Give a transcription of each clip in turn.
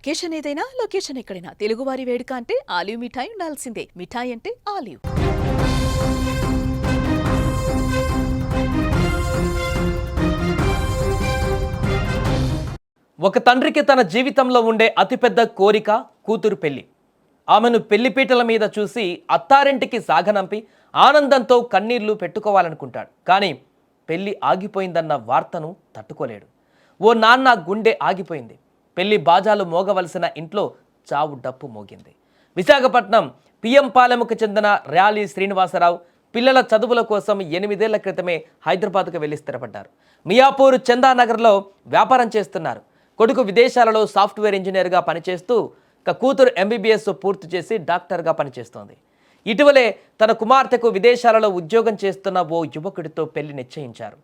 Occasion ఏదైనా location ఎక్కడైనా తెలుగువారి వేడుక అంటే ఆలివ్ మిఠాయి ఉండాల్సిందే. మిఠాయి అంటే ఆలివ్. ఒక తండ్రికి తన జీవితంలో ఉండే అతిపెద్ద కోరిక కూతురు పెళ్లి. ఆమెను పెళ్లిపీటల మీద చూసి అత్తారింటికి సాగనంపి ఆనందంతో కన్నీళ్లు పెట్టుకోవాలనుకుంటాడు. కానీ పెళ్లి ఆగిపోయిందన్న వార్తను తట్టుకోలేడు. ఓ నాన్న గుండె ఆగిపోయింది. పెళ్లి బాజాలు మోగవలసిన ఇంట్లో చావు డప్పు మోగింది. విశాఖపట్నం పిఎం పాలెముకు చెందిన ర్యాలీ శ్రీనివాసరావు పిల్లల చదువుల కోసం 8 ఏళ్ల క్రితమే హైదరాబాద్కు వెళ్లి స్థిరపడ్డారు. మియాపూర్ చందానగర్లో వ్యాపారం చేస్తున్నారు. కొడుకు విదేశాలలో సాఫ్ట్వేర్ ఇంజనీర్గా పనిచేస్తూ కూతురు ఎంబీబీఎస్ పూర్తి చేసి డాక్టర్గా పనిచేస్తోంది. ఇటీవలే తన కుమార్తెకు విదేశాలలో ఉద్యోగం చేస్తున్న ఓ యువకుడితో పెళ్లి నిశ్చయించారు.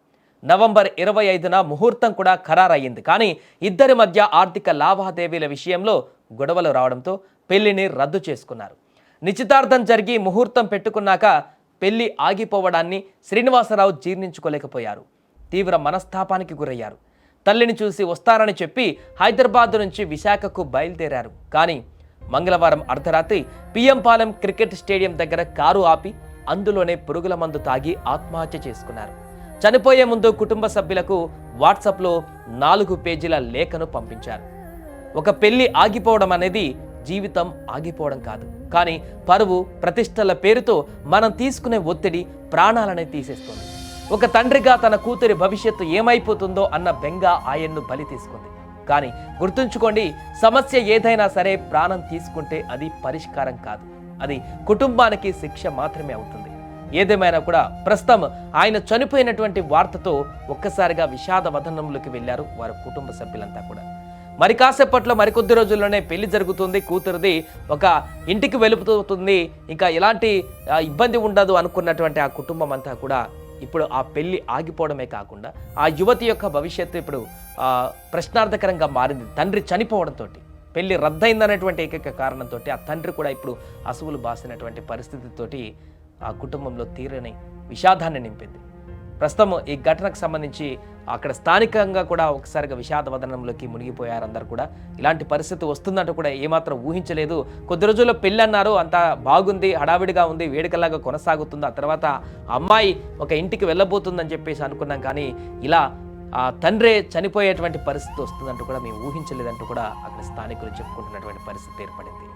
నవంబర్ 25న ముహూర్తం కూడా ఖరారయ్యింది. కానీ ఇద్దరి మధ్య ఆర్థిక లావాదేవీల విషయంలో గొడవలు రావడంతో పెళ్లిని రద్దు చేసుకున్నారు. నిశ్చితార్థం జరిగి ముహూర్తం పెట్టుకున్నాక పెళ్లి ఆగిపోవడాన్ని శ్రీనివాసరావు జీర్ణించుకోలేకపోయారు. తీవ్ర మనస్తాపానికి గురయ్యారు. తల్లిని చూసి వస్తారని చెప్పి హైదరాబాద్ నుంచి విశాఖకు బయలుదేరారు. కానీ మంగళవారం అర్ధరాత్రి పిఎం పాలెం క్రికెట్ స్టేడియం దగ్గర కారు ఆపి అందులోనే పురుగుల మందు తాగి ఆత్మహత్య చేసుకున్నారు. చనిపోయే ముందు కుటుంబ సభ్యులకు వాట్సాప్లో 4 పేజీల లేఖను పంపించారు. ఒక పెళ్లి ఆగిపోవడం అనేది జీవితం ఆగిపోవడం కాదు, కానీ పరువు ప్రతిష్టల పేరుతో మనం తీసుకునే ఒత్తిడి ప్రాణాలనే తీసేస్తుంది. ఒక తండ్రిగా తన కూతురి భవిష్యత్తు ఏమైపోతుందో అన్న బెంగ ఆయన్ను బలి తీసుకుంది. కానీ గుర్తుంచుకోండి, సమస్య ఏదైనా సరే ప్రాణం తీసుకుంటే అది పరిష్కారం కాదు, అది కుటుంబానికి శిక్ష మాత్రమే అవుతుంది. ఏదేమైనా కూడా ప్రస్తుతం ఆయన చనిపోయినటువంటి వార్తతో ఒక్కసారిగా విషాద వదనంలోకి వెళ్ళారు వారి కుటుంబ సభ్యులంతా కూడా. మరి కాసేపట్లో మరికొద్ది రోజుల్లోనే పెళ్లి జరుగుతుంది. కూతురుది ఒక ఇంటికి వెలుపుతుంది. ఇంకా ఎలాంటి ఇబ్బంది ఉండదు అనుకున్నటువంటి ఆ కుటుంబం అంతా కూడా ఇప్పుడు ఆ పెళ్లి ఆగిపోవడమే కాకుండా ఆ యువతి యొక్క భవిష్యత్తు ఇప్పుడు ప్రశ్నార్థకరంగా మారింది. తండ్రి చనిపోవడంతో పెళ్లి రద్దయిందనేటువంటి ఏకైక కారణంతో ఆ తండ్రి కూడా ఇప్పుడు అసువులు బాసినటువంటి పరిస్థితితోటి ఆ కుటుంబంలో తీరని విషాదాన్ని నింపింది. ప్రస్తుతం ఈ ఘటనకు సంబంధించి అక్కడ స్థానికంగా కూడా ఒకసారిగా విషాద వదనంలోకి మునిగిపోయారు అందరూ కూడా. ఇలాంటి పరిస్థితి వస్తుందంటూ కూడా ఏమాత్రం ఊహించలేదు. కొద్ది రోజుల్లో పెళ్ళి అన్నారు, అంతా బాగుంది, హడావిడిగా ఉంది, వేడుకలాగా కొనసాగుతుంది. ఆ తర్వాత అమ్మాయి ఒక ఇంటికి వెళ్ళబోతుందని చెప్పేసి అనుకున్నాం. కానీ ఇలా ఆ తండ్రే చనిపోయేటువంటి పరిస్థితి వస్తుందంటూ కూడా మేము ఊహించలేదంటూ కూడా అక్కడ స్థానికులు చెప్పుకుంటున్నటువంటి పరిస్థితి ఏర్పడింది.